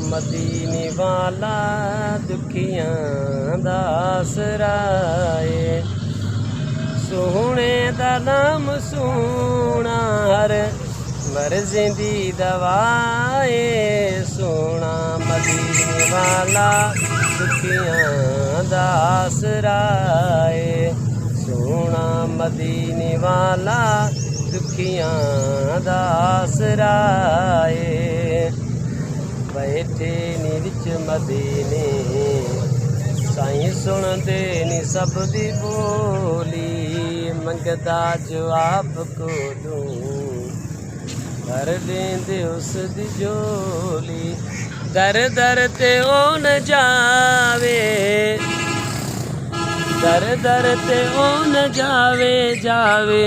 मदीने वाला दुखियां दा आसरा है। सोहणे दा नाम सोना हर मर्ज़ी दी दवा है। सोना मदीने वाला दुखियां दा आसरा है। सोना मदीने वाला दुखियां दा आसरा है। बैठे नी विच मदीने साईं सुनदे नी सब दी बोली। मंगदा जवाब को दूं कर देंदे उस दी झोली। दर दर ते ओ न जावे, दर दर ते ओ न जावे जावे।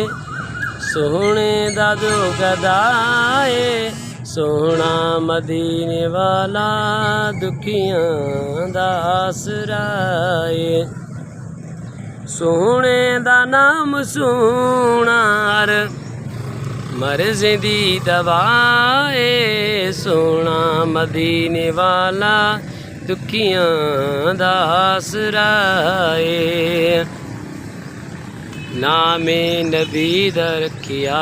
सोहणे दा जो गदाए सोहना मदीने वाला दुखियां दा आसरा है। सोहणे दा नाम सोना हर मर्ज़ी दी दवा है। सोहना मदीने वाला दुखियां दा आसरा है। नामे नबी दा रखिया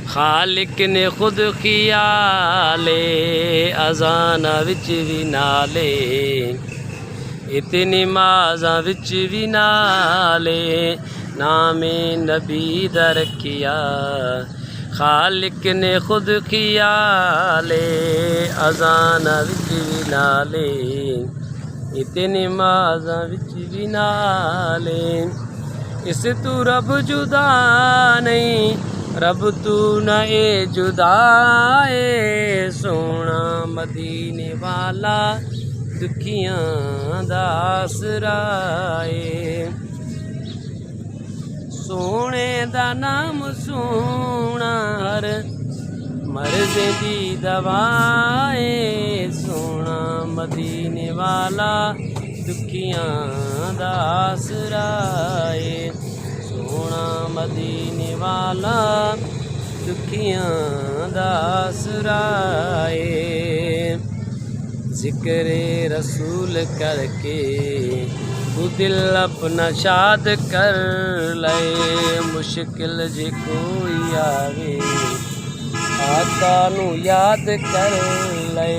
खालिक ने खुद खियाले। अज़ाना विच भी नाले इतनी माज़ा विच भी नाले। नामे नबी दा रखिया खालिक ने खुद खियाले। अज़ाना विच भी नाले इतनी माज़ा विच भी नाले। इस तू रब जुदा नहीं, रब तू न ए जुदा है। सोना मदीने वाला दुखियां दा आसरा है। सोहणे दा नाम सोना हर मर्ज़ी दी दवा है। सोना मदीने वाला दुखियां दा आसरा है। सोना मदीने वाला दुखियां दा आसरा है। ज़िक्र रसूल करके तू दिल अपना शाद कर ले। मुश्किल जे कोई आवे आका नू याद कर ले।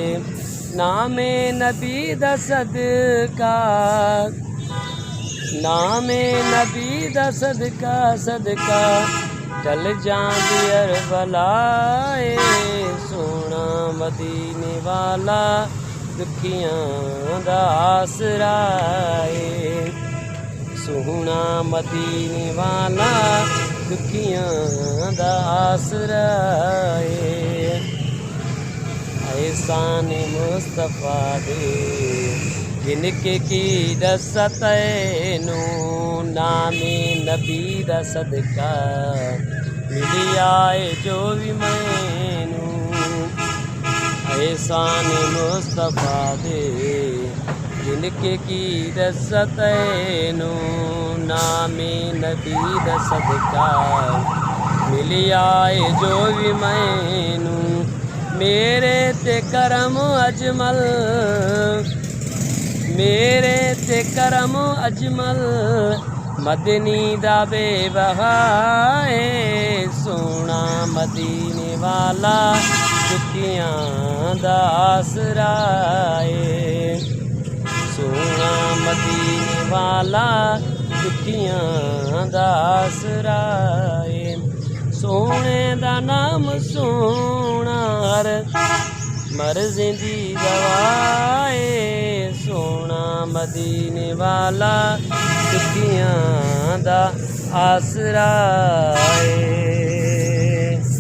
नामे नबी दा सदका, नामे नबी दा सदका सदका चल जांदी अरबलाए। सोना मदीने वाला दुखियां दा आसरा है। सोहना मदीने वाला दुखियां दा आसरा है। एहसान मुस्तफा दे जिनके की दसत नू। नामे नबी दा सदका मिली आए जो भी मैनू। एहसान मुस्तफा दे जिनके की दसत नू। नामे नबी दा सदका मिली आए जो भी मैनू। मेरे ते करम अजमल, मेरे ते करम अजमल मदनी दा बेबहा है। सोना मदीने वाला दुखियां दा आसरा है। सोना मदीने वाला दुखियां दा आसरा है। सोहणे दा नाम सोना हर मर्ज़ी दी दवा है। सोना मदीने वाला दुखियां दा आसरा है।